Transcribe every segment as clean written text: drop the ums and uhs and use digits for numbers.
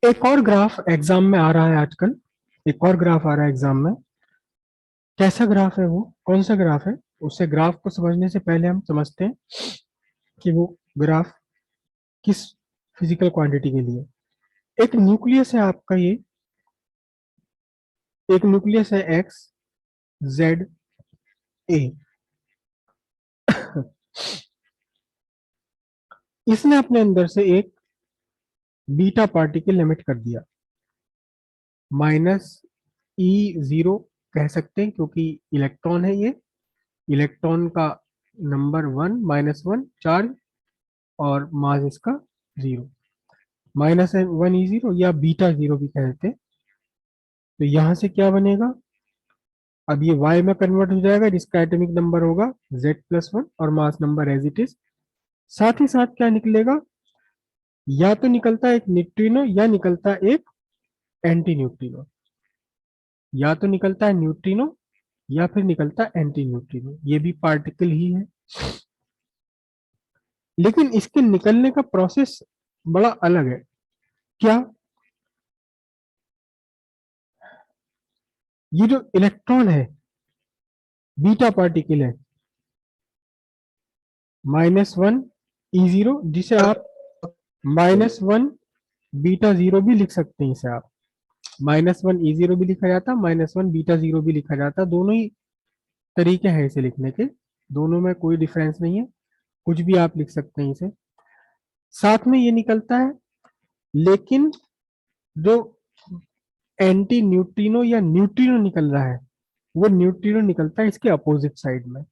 एक और graph exam में आ रहा है आजकल। एक और ग्राफ आ रहा है एग्जाम में। कैसा ग्राफ है वो, कौन सा ग्राफ है? उससे ग्राफ को समझने से पहले हम समझते हैं कि वो ग्राफ किस फिजिकल क्वांटिटी के लिए। एक न्यूक्लियस है आपका, ये एक न्यूक्लियस है एक्स जेड ए। इसने अपने अंदर से एक बीटा पार्टिकल एमिट कर दिया, माइनस E0 कह सकते हैं क्योंकि इलेक्ट्रॉन है ये। इलेक्ट्रॉन का नंबर 1 - 1 चार्ज और मास इसका 0। -1 E0 या बीटा 0 भी कहते हैं। तो यहां से क्या बनेगा? अब ये y में कन्वर्ट हो जाएगा जिसका एटॉमिक नंबर होगा Z+1 और mass number as it is. साथ ही साथ क्या निकलेगा? या तो निकलता है एक न्यूट्रिनो या निकलता है एक एंटी न्यूट्रिनो। या तो निकलता है न्यूट्रिनो या फिर निकलता है एंटी न्यूट्रिनो। ये भी पार्टिकल ही है, लेकिन इसके निकलने का प्रोसेस बड़ा अलग है। क्या? ये जो इलेक्ट्रॉन है, बीटा पार्टिकल है, -1 E0, जिसे आप -1 β 0 भी लिख सकते हैं। इसे आप -1 E0 भी लिखा जाता, -1 β 0 भी लिखा जाता। दोनों ही तरीके हैं इसे लिखने के, दोनों में कोई डिफरेंस नहीं है, कुछ भी आप लिख सकते हैं इसे। साथ में ये निकलता है, लेकिन जो एंटी न्यूट्रिनो या न्यूट्रिनो निकल रहा है, वो न्यूट्रिनो निकलता है इसके अपोजिट साइड में।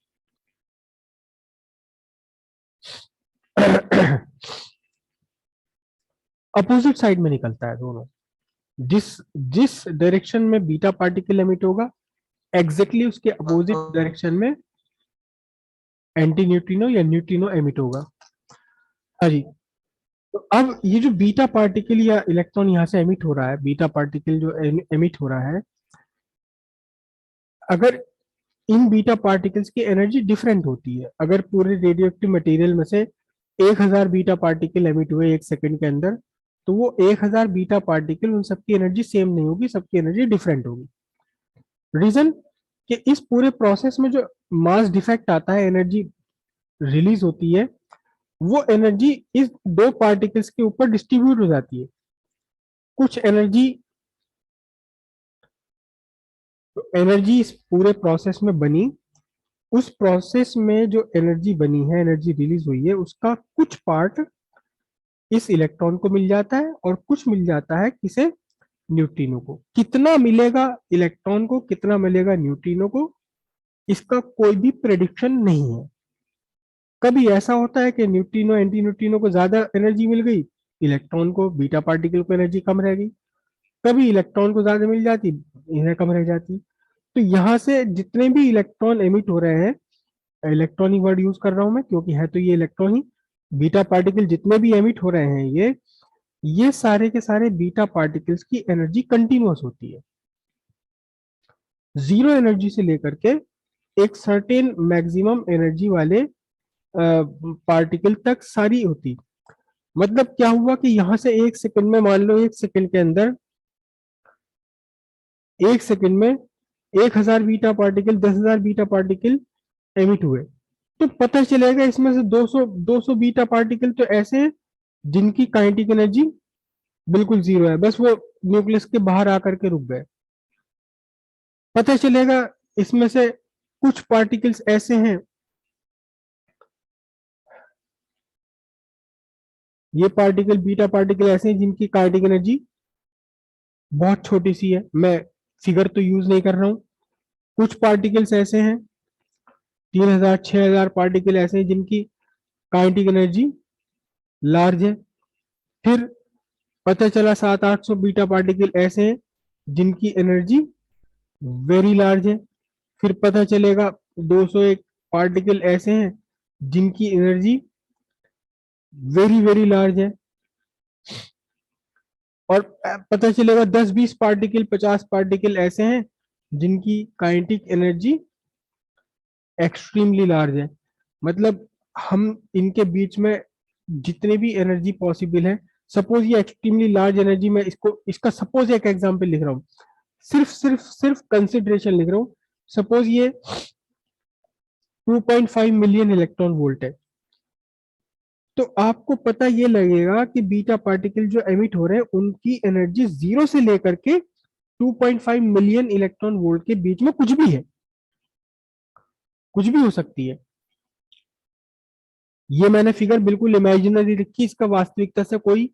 अपोजिट साइड में निकलता है दोनों। जिस जिस डायरेक्शन में बीटा पार्टिकल एमिट होगा, एग्जैक्टली उसके अपोजिट डायरेक्शन में एंटी न्यूट्रिनो या न्यूट्रिनो एमिट होगा। हाँ जी। तो अब ये जो बीटा पार्टिकल या इलेक्ट्रॉन यहाँ से एमिट हो रहा है, बीटा पार्टिकल जो एमिट हो रहा है, अगर इन बीटा पार्टिकल्स की एनर्जी डिफरेंट होती है। अगर पूरे रेडियो एक्टिव मटेरियल में से 1000 बीटा पार्टिकल एमिट हुए 1 सेकंड के अंदर, तो वो 1000 बीटा पार्टिकल, उन सबकी एनर्जी सेम नहीं होगी, सबकी एनर्जी डिफरेंट होगी। रीजन कि इस पूरे प्रोसेस में जो मास डिफेक्ट आता है, एनर्जी रिलीज होती है, वो एनर्जी इस दो पार्टिकल्स के ऊपर डिस्ट्रीब्यूट हो जाती है। कुछ एनर्जी, तो एनर्जी इस पूरे प्रोसेस में बनी, उस प्रोसेस में जो एनर्जी बनी है, एनर्जी रिलीज हुई है, उसका कुछ पार्ट इस इलेक्ट्रॉन को मिल जाता है और कुछ मिल जाता है किसे? न्यूट्रिनो को। कितना मिलेगा इलेक्ट्रॉन को, कितना मिलेगा न्यूट्रिनो को, इसका कोई भी प्रेडिक्शन नहीं है। कभी ऐसा होता है कि न्यूट्रिनो एंटी न्यूट्रिनो को ज्यादा एनर्जी मिल गई, इलेक्ट्रॉन को, बीटा पार्टिकल को एनर्जी कम रह गई। कभी इलेक्ट्रॉन को ज्यादा मिल जाती, इन्हें कम रह जाती। तो यहाँ से जितने भी इलेक्ट्रॉन एमिट हो रहे हैं, इलेक्ट्रॉन ही वर्ड यूज कर रहा हूं मैं क्योंकि है तो ये इलेक्ट्रॉन ही। बीटा पार्टिकल जितने भी एमिट हो रहे हैं, ये सारे के सारे बीटा पार्टिकल्स की एनर्जी कंटिन्यूअस होती है। जीरो एनर्जी से लेकर के एक सर्टेन मैक्सिमम एनर्जी वाले पार्टिकल तक सारी होती। मतलब क्या हुआ कि यहां से 1 सेकंड में, मान लो 1 सेकंड के अंदर, 1 सेकंड में 1000 beta particle, 10,000 beta particle emit हुए, तो पता चलेगा इसमें से 200 बीटा पार्टिकल तो ऐसे हैं जिनकी काइनेटिक एनर्जी बिल्कुल जीरो है, बस वो न्यूक्लियस के बाहर आकर के रुक गए। पता चलेगा इसमें से कुछ पार्टिकल्स ऐसे हैं, ये पार्टिकल, बीटा पार्टिकल ऐसे हैं जिनकी काइनेटिक एनर्जी बहुत छोटी सी है। मैं फिगर तो यूज नहीं कर रहा हूं। कुछ पार्टिकल्स ऐसे हैं, 3000 6000 पार्टिकल ऐसे हैं जिनकी काइनेटिक एनर्जी लार्ज है। फिर पता चला 700-800 बीटा पार्टिकल ऐसे हैं जिनकी एनर्जी वेरी लार्ज है। फिर पता चलेगा 201 पार्टिकल ऐसे हैं जिनकी एनर्जी वेरी वेरी लार्ज है। और पता चलेगा 10-20 पार्टिकल, 50 पार्टिकल ऐसे हैं जिनकी काइनेटिक एनर्जी एक्सट्रीमली लार्ज है। मतलब हम इनके बीच में जितने भी एनर्जी पॉसिबल है, सपोज ये एक्सट्रीमली लार्ज एनर्जी, में इसका सपोज एक एग्जांपल लिख रहा हूँ, सिर्फ कंसिडरेशन लिख रहा हूँ। सपोज ये 2.5 मिलियन इलेक्ट्रॉन वोल्ट है, तो आपको पता ये लगेगा कि बीटा पार्टिकल जो एमिट हो रहे हैं उनकी एनर्जी 0 से लेकर के 2.5 मिलियन इलेक्ट्रॉन वोल्ट के बीच में कुछ भी है, कुछ भी हो सकती है। ये मैंने फिगर बिल्कुल इमेजिनरी लिखी, इसका वास्तविकता से कोई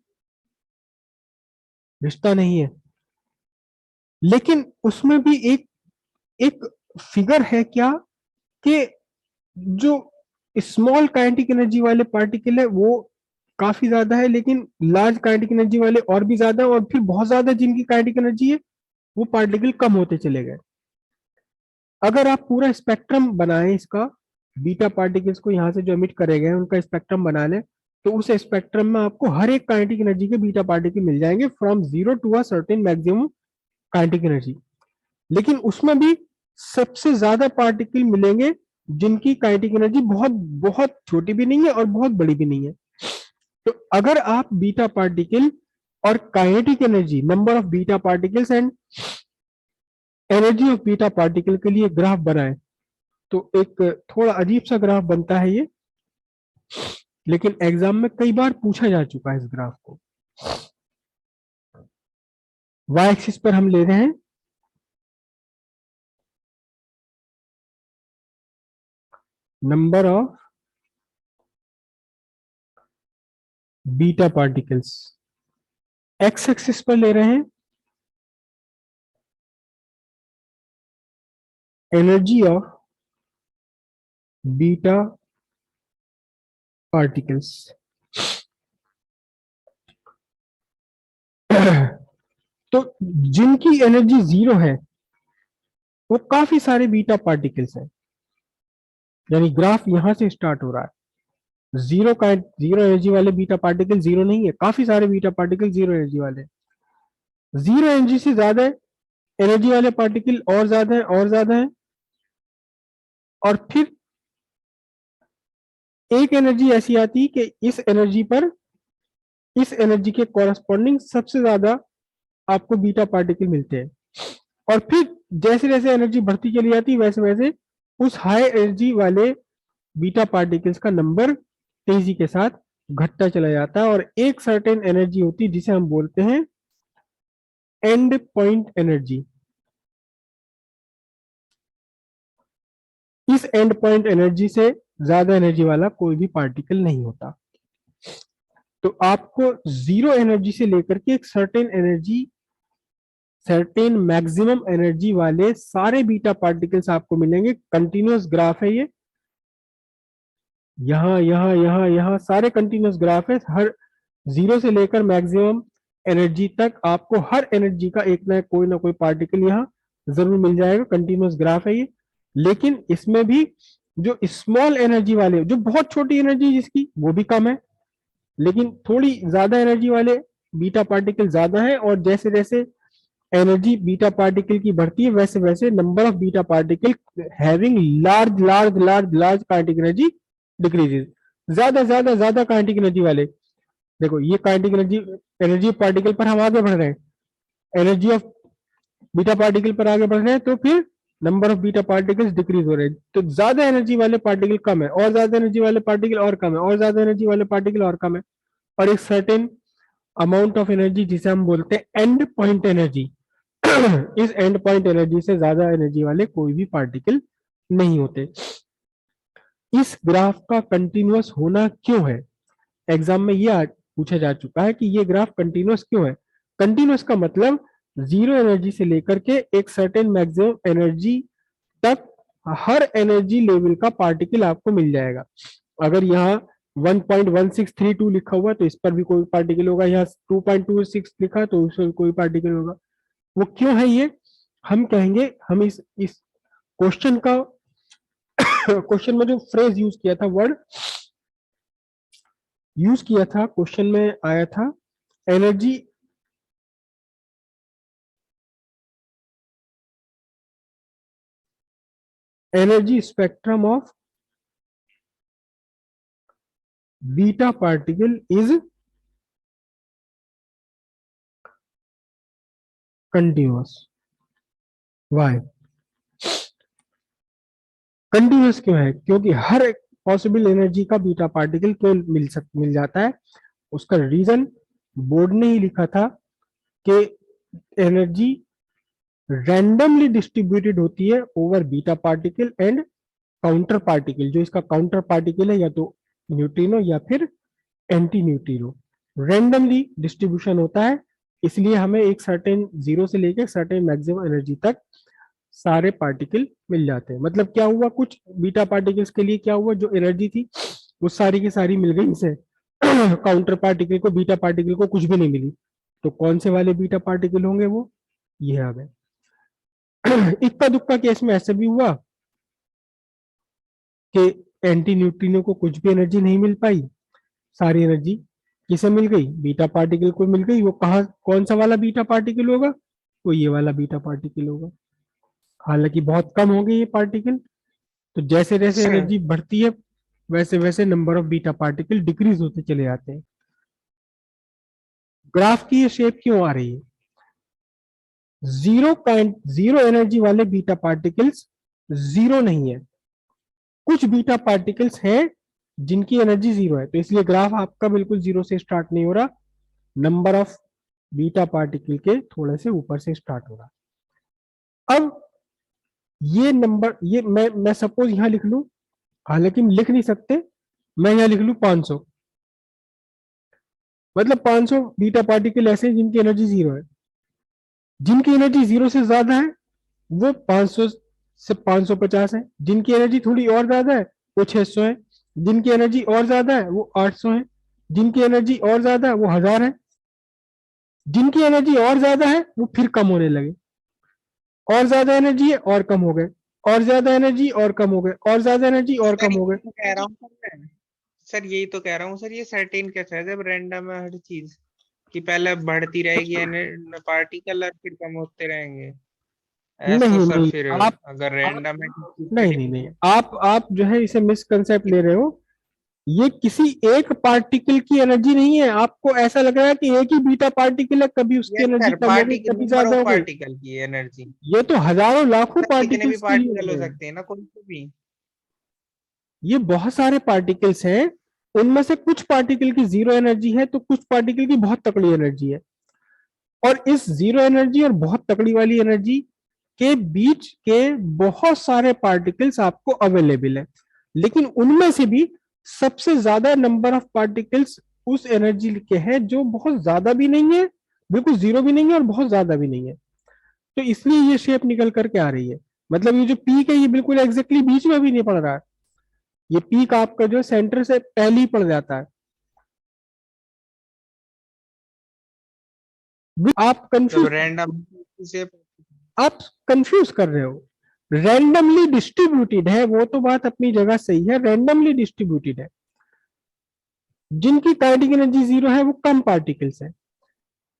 रिश्ता नहीं है, लेकिन उसमें भी एक एक फिगर है क्या, कि जो स्मॉल काइनेटिक एनर्जी वाले पार्टिकल है वो काफी ज्यादा है, लेकिन लार्ज काइनेटिक एनर्जी वाले और भी ज्यादा, और फिर बहुत ज्यादा जिनकी काइनेटिक एनर्जी है वो पार्टिकल कम होते चले गए। अगर आप पूरा स्पेक्ट्रम बनाएं इसका, बीटा पार्टिकल्स को यहाँ से जो एमिट करे गए उनका स्पेक्ट्रम बना लें, तो उस स्पेक्ट्रम में आपको हर एक काइनेटिक एनर्जी के बीटा पार्टिकल मिल जाएंगे from zero to a certain maximum kinetic energy. लेकिन उसमें भी सबसे ज्यादा पार्टिकल मिलेंगे जिनकी काइनेटिक एनर्जी बहुत बहुत छोटी भी नहीं है और बहुत बड़ी भी नहीं है। तो अगर आप बीटा पार्टिकल और kinetic energy, number of beta particles and energy of beta particle के लिए ग्राफ बनाए, तो एक थोड़ा अजीब सा ग्राफ बनता है ये, लेकिन एग्जाम में कई बार पूछा जा चुका है इस ग्राफ को। वाई एक्सिस पर हम ले रहे हैं number of beta particles, x axis पर ले रहे हैं एनर्जी ऑफ बीटा पार्टिकल्स। तो जिनकी एनर्जी 0 है वो काफी सारे बीटा पार्टिकल्स हैं, यानी ग्राफ यहां से स्टार्ट हो रहा है। जीरो एनर्जी वाले बीटा पार्टिकल जीरो नहीं है, काफी सारे बीटा पार्टिकल जीरो एनर्जी वाले। जीरो एनर्जी से ज्यादा एनर्जी वाले पार्टिकल और ज्यादा है और ज्यादा है, और फिर एक एनर्जी ऐसी आती है कि इस एनर्जी के कॉरस्पॉन्डिंग सबसे ज्यादा आपको बीटा पार्टिकल मिलते हैं। और फिर जैसे जैसे एनर्जी बढ़ती चली जाती है वैसे वैसे उस हाई एनर्जी वाले बीटा पार्टिकल्स का नंबर तेजी के साथ घटता चला जाता है, और एक सर्टेन एनर्जी होती है जिसे हम बोलते हैं एंड पॉइंट एनर्जी। इस एंड पॉइंट एनर्जी से ज्यादा एनर्जी वाला कोई भी पार्टिकल नहीं होता। तो आपको जीरो एनर्जी से लेकर के एक सर्टेन मैक्सिमम एनर्जी वाले सारे बीटा पार्टिकल्स आपको मिलेंगे। कंटिन्यूअस ग्राफ है ये, यहाँ यहाँ यहाँ यहाँ सारे कंटिन्यूअस ग्राफ है। हर जीरो से लेकर मैक्सिमम एनर्जी तक आपको हर एनर्जी का एक ना कोई पार्टिकल यहाँ जरूर मिल जाएगा। कंटिन्यूअस ग्राफ है ये, लेकिन इसमें भी जो स्मॉल एनर्जी वाले, जो बहुत छोटी एनर्जी जिसकी वो भी कम है, लेकिन थोड़ी ज्यादा एनर्जी वाले बीटा पार्टिकल ज्यादा है, और जैसे जैसे एनर्जी बीटा पार्टिकल की बढ़ती है वैसे वैसे number of beta particle having large large large large kinetic energy decreases. ज्यादा ज्यादा ज्यादा काइनेटिक एनर्जी वाले, देखो ये काइनेटिक एनर्जी एनर्जी पार्टिकल पर हम आगे बढ़ रहे हैं, एनर्जी ऑफ बीटा पार्टिकल पर आगे बढ़ रहे हैं, तो फिर number of beta particles decrease हो रहे हैं। तो ज्यादा एनर्जी वाले पार्टिकल कम है, और ज्यादा एनर्जी वाले पार्टिकल और कम है, और ज्यादा एनर्जी वाले पार्टिकल और कम है, और एक सर्टेन अमाउंट ऑफ एनर्जी जिसे हम बोलते हैं एंड पॉइंट एनर्जी। इस एंड पॉइंट एनर्जी से ज्यादा एनर्जी वाले कोई भी पार्टिकल नहीं होते। इस ग्राफ का कंटिन्यूअस होना क्यों है, एग्जाम में ये पूछा जा चुका है कि ये ग्राफ कंटिन्यूअस क्यों है। कंटिन्यूअस का मतलब जीरो एनर्जी से लेकर के एक सर्टेन मैक्सिमम एनर्जी तक हर एनर्जी लेवल का पार्टिकल आपको मिल जाएगा। अगर यहाँ 1.1632 लिखा हुआ तो इस पर भी कोई पार्टिकल होगा, यहाँ 2.26 लिखा तो उस पर कोई पार्टिकल होगा। वो क्यों है ये हम कहेंगे, हम इस क्वेश्चन का क्वेश्चन में जो फ्रेज यूज किया था, वर्ड यूज किया था क्वेश्चन में आया था energy energy spectrum of beta particle is continuous. Why continuous क्यों है? क्योंकि हर एक पॉसिबल एनर्जी का बीटा पार्टिकल क्यों मिल जाता है? उसका रीजन बोर्ड ने ही लिखा था कि एनर्जी रैंडमली डिस्ट्रीब्यूटेड होती है over beta particle and counter particle. जो इसका काउंटर पार्टिकल है या तो न्यूट्रिनो या फिर एंटी न्यूट्रिनो, रैंडमली डिस्ट्रीब्यूशन होता है। इसलिए हमें एक सर्टेन जीरो से लेकर सर्टेन मैक्सिमम एनर्जी तक सारे पार्टिकल मिल जाते हैं। मतलब क्या हुआ, कुछ बीटा पार्टिकल्स के लिए क्या हुआ, जो एनर्जी थी वो सारी की सारी मिल गई इसे काउंटर पार्टिकल को, बीटा पार्टिकल को कुछ भी नहीं मिली। तो कौन से वाले बीटा पार्टिकल होंगे वो, ये आ गए। इक्का दुक्का केस में ऐसे भी हुआ कि एंटी न्यूट्रिनो को कुछ भी एनर्जी नहीं मिल पाई, सारी एनर्जी किसे मिल गई, बीटा पार्टिकल को मिल गई। वो कहा कौन सा वाला बीटा पार्टिकल होगा, वो ये वाला बीटा पार्टिकल होगा। हालांकि बहुत कम हो गई ये पार्टिकल। तो जैसे जैसे सर एनर्जी बढ़ती है वैसे वैसे number of beta particle decrease होते चले जाते हैं। ग्राफ की ये शेप क्यों आ रही है? जीरो एनर्जी वाले बीटा पार्टिकल्स जीरो नहीं है, कुछ बीटा पार्टिकल्स हैं जिनकी एनर्जी जीरो है। तो इसलिए ग्राफ आपका बिल्कुल जीरो से स्टार्ट नहीं हो रहा, नंबर ऑफ बीटा पार्टिकल के थोड़े से ऊपर से स्टार्ट हो रहा। अब ये नंबर, ये मैं सपोज यहां लिख लूं, हालांकि हम लिख नहीं सकते, मैं यहां लिख लूं 500। मतलब 500 बीटा पार्टिकल ऐसे हैं जिनकी एनर्जी जीरो है। जिनकी एनर्जी जीरो से ज्यादा है वो 500 से 550 है। जिनकी एनर्जी थोड़ी और ज्यादा है वो 600 है। जिनकी एनर्जी और ज्यादा है वो 800 है। जिनकी एनर्जी और ज्यादा है वो 1000 है। जिनकी एनर्जी और ज्यादा है वो फिर कम होने लगे, और ज्यादा एनर्जी है और कम हो गए, और ज्यादा एनर्जी और कम हो गए, और ज्यादा एनर्जी और सर कम हो यही गए। तो कह रहा हूँ सर मैं। सर यही तो कह रहा हूँ सर, ये सर्टेन कैसे है जब रैंडम है हर चीज, कि पहले बढ़ती रहेगी पार्टिकल और फिर कम होते रहेंगे। ऐसा नहीं सर नहीं, फिर अगर आप रैंडम है किस चीज नहीं के नहीं लिए? नहीं, आप जो है इसे मिसकंसेप्ट ले रहे हो। ये किसी एक पार्टिकल की एनर्जी नहीं है। आपको ऐसा लग रहा है कि एक ही बीटा पार्टिकल है, कभी उसकी यस एनर्जी सर, कम हो गई पार्टिकल कभी नंबर ज्यादा ऑफ हो गई। पार्टिकल की एनर्जी। ये तो हजारों लाखों सर कितने भी पार्टिकल्स के लिए पार्टिकल हो हो रहे हैं। सकते हैं ना, कोई से भी। ये बहुत सारे पार्टिकल्स हैं, उनमें से कुछ पार्टिकल की जीरो एनर्जी है तो कुछ पार्टिकल की बहुत तकड़ी एनर्जी है। और इस जीरो एनर्जी और बहुत तकड़ी वाली एनर्जी के बीच के बहुत सारे पार्टिकल्स आपको अवेलेबल है। लेकिन उनमें से भी सबसे ज्यादा नंबर ऑफ पार्टिकल्स उस एनर्जी के हैं जो बहुत ज्यादा भी नहीं है, बिल्कुल जीरो भी नहीं है और बहुत ज्यादा भी नहीं है। तो इसलिए ये शेप निकल करके आ रही है। मतलब ये जो पीक है ये बिल्कुल एग्जैक्टली बीच में भी नहीं पड़ रहा है। ये पीक आपका जो सेंटर से पहले ही पड़ जाता है। आप जब कंफ्यूज रैंडम से। आप कंफ्यूज कर रहे हो। रैंडमली डिस्ट्रीब्यूटेड है वो तो बात अपनी जगह सही है, रैंडमली डिस्ट्रीब्यूटेड है। जिनकी काइनेटिक एनर्जी जीरो है वो कम पार्टिकल्स है।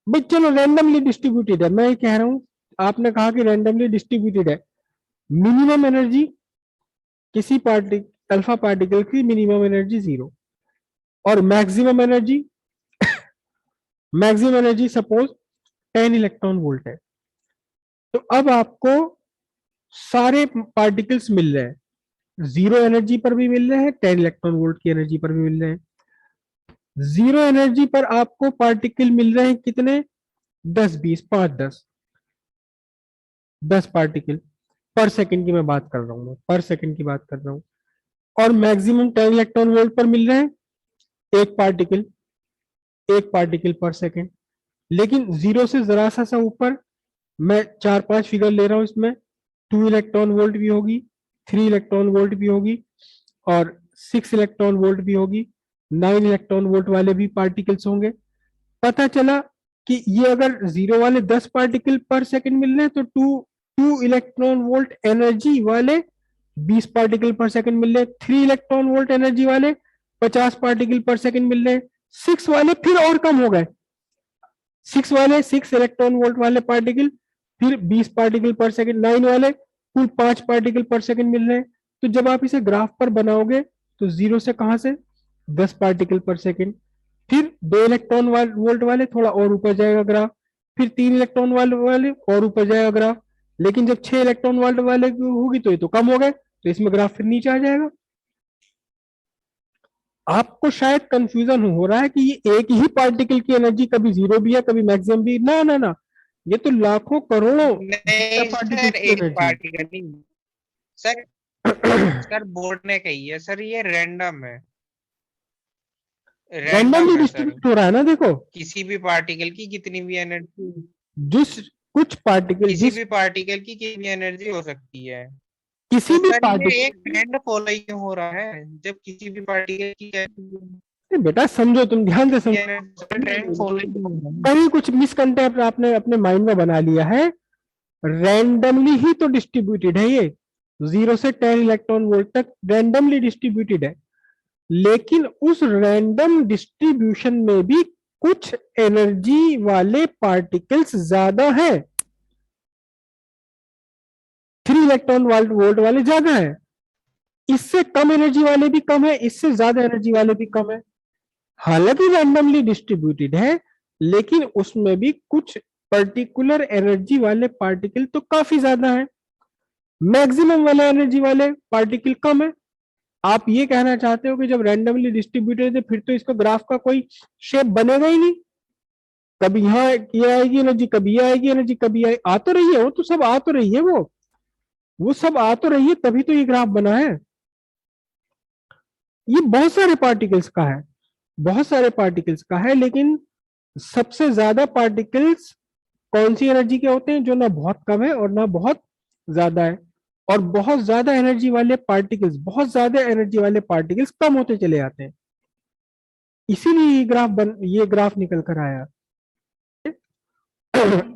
भाई चलो रैंडमली डिस्ट्रीब्यूटेड है, मैं ये कह रहा हूं, आपने कहा कि रैंडमली डिस्ट्रीब्यूटेड है। मिनिमम एनर्जी किसी पार्टी अल्फा पार्टिकल की मिनिमम एनर्जी जीरो, और maximum energy suppose 10 electron volt है। तो अब आपको सारे पार्टिकल्स मिल रहे हैं, जीरो एनर्जी पर भी मिल रहे हैं, 10 इलेक्ट्रॉन वोल्ट की एनर्जी पर भी मिल रहे हैं। जीरो एनर्जी पर आपको पार्टिकल मिल रहे हैं कितने, 10 20 5 10, 10 पार्टिकल पर सेकंड की मैं बात कर रहा हूँ, मैं पर सेकंड की बात कर रहा हूँ। और मैक्सिमम 10 इलेक्ट्रॉन वोल्ट पर मिल रहे हैं एक पार्टिकल, एक पार्टिकल पर सेकंड। लेकिन जीरो से जरा सा ऊपर मैं 4 5 फिगर ले रहा हूं इसमें, 2 इलेक्ट्रॉन वोल्ट भी होगी, 3 इलेक्ट्रॉन वोल्ट भी होगी, और 6 इलेक्ट्रॉन वोल्ट भी होगी, 9 इलेक्ट्रॉन वोल्ट वाले भी पार्टिकल्स होंगे। पता चला कि ये अगर जीरो वाले 10 पार्टिकल पर सेकंड मिल रहे हैं तो two two electron volt energy वाले 20 पार्टिकल पर सेकंड मिल रहे हैं, 3 इलेक्ट्रॉन वोल्ट एनर्जी वाले 50 पार्टिकल पर सेकंड मिल रहे हैं, 6 वाले फिर और कम हो गए, 6 वाले 6 इलेक्ट्रॉन वोल्ट वाले पार्टिकल फिर 20 पार्टिकल पर सेकंड, 9 वाले कुल 5 पार्टिकल पर सेकंड मिल रहे हैं। तो जब आप इसे ग्राफ पर बनाओगे तो जीरो से कहां से, 10 पार्टिकल पर सेकंड, फिर 2 इलेक्ट्रॉन वोल्ट वाले थोड़ा और ऊपर जाएगा ग्राफ, फिर 3 इलेक्ट्रॉन वाले वाले और ऊपर जाएगा ग्राफ। लेकिन जब 6 इलेक्ट्रॉन वाले होगी तो ये तो कम हो गए, तो इसमें ग्राफ फिर नीचे आ जाएगा। आपको शायद कंफ्यूजन हो रहा है कि ये एक ही पार्टिकल की एनर्जी कभी जीरो भी है कभी मैक्सिमम भी, ना ना ना, ये तो लाखों करोड़ों बीटा नहीं पार्टिकल्स सर, की एक एनर्जी पार्टिकल नहीं सर। है। सर बोर्ड ने कही है सर, ये रैंडम है, रैंडमली रैंडम है सर। डिस्ट्रीब्यूट हो रहा है ना, देखो। किसी भी पार्टिकल की कितनी भी एनर्जी, जिस कुछ पार्टिकल किसी जिस भी पार्टिकल की कितनी एनर्जी हो सकती है। किसी तो भी सर ये एक पार्टिकल, ट्रेंड फॉलो ही हो रहा है, जब किसी भी पार्टिकल की बेटा समझो, तुम ध्यान से ट्रेंड समझो, फॉलो ही हो रहा है। कहीं कुछ मिसकंसेप्ट आपने अपने माइंड में बना लिया है। रैंडमली ही तो डिस्ट्रीब्यूटेड है ये, 0 से 10 इलेक्ट्रॉन वोल्ट तक रैंडमली डिस्ट्रीब्यूटेड है। लेकिन उस रैंडम डिस्ट्रीब्यूशन में भी कुछ एनर्जी वाले पार्टिकल्स ज्यादा हैं, 3 इलेक्ट्रॉन वोल्ट वाले ज्यादा है, इससे कम एनर्जी वाले भी कम है, इससे ज्यादा एनर्जी वाले भी कम है। हालांकि रैंडमली डिस्ट्रीब्यूटेड है, लेकिन उसमें भी कुछ पर्टिकुलर एनर्जी वाले पार्टिकल तो काफी ज्यादा है, मैक्सिमम वाले एनर्जी वाले पार्टिकल कम है। आप ये कहना चाहते हो कि जब रैंडमली डिस्ट्रीब्यूटेड है फिर तो इसका ग्राफ का कोई शेप बनेगा ही नहीं, कभी यहाँ ये आएगी एनर्जी, कभी ये आएगी एनर्जी, कभी आ तो रही है, वो तो सब आ तो रही है, वो सब आ तो रही है, तभी तो ये ग्राफ बना है। ये बहुत सारे पार्टिकल्स का है, बहुत सारे पार्टिकल्स का है, लेकिन सबसे ज्यादा पार्टिकल्स कौन सी एनर्जी के होते हैं, जो ना बहुत कम है और ना बहुत ज्यादा है। और बहुत ज्यादा एनर्जी वाले पार्टिकल्स, बहुत ज्यादा एनर्जी वाले पार्टिकल्स कम होते चले जाते हैं, इसीलिए ये ग्राफ निकल कर आया।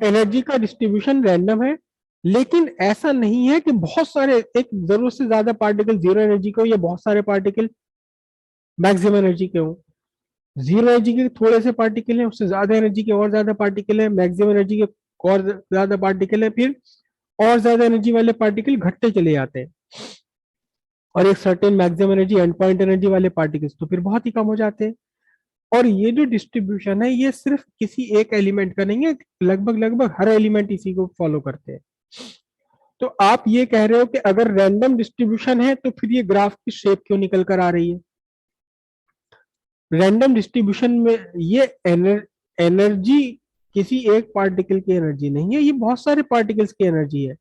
एनर्जी का डिस्ट्रीब्यूशन रैंडम है, लेकिन ऐसा नहीं है कि बहुत सारे, एक जरूरत से ज्यादा पार्टिकल जीरो एनर्जी के हो या बहुत सारे पार्टिकल मैक्सिमम एनर्जी के हो। जीरो एनर्जी के थोड़े से पार्टिकल हैं, उससे ज्यादा एनर्जी के और ज्यादा पार्टिकल है, मैक्सिमम एनर्जी के और ज्यादा पार्टिकल है, फिर और ज्यादा एनर्जी वाले पार्टिकल घटते चले जाते हैं, और एक certain maximum energy and point energy वाले पार्टिकल्स तो फिर बहुत ही कम हो जाते हैं। और ये जो डिस्ट्रीब्यूशन है ये सिर्फ किसी एक एलिमेंट का नहीं है, लगभग लगभग हर एलिमेंट इसी को फॉलो करते हैं। तो आप ये कह रहे हो कि अगर रैंडम डिस्ट्रीब्यूशन है तो फिर ये ग्राफ की शेप क्यों निकल कर आ रही है? रैंडम डिस्ट्रीब्यूशन में ये एनर्जी किसी एक पार्टिकल की एनर्जी नहीं है, ये बहुत सारे पार्टिकल्स की एनर्जी है।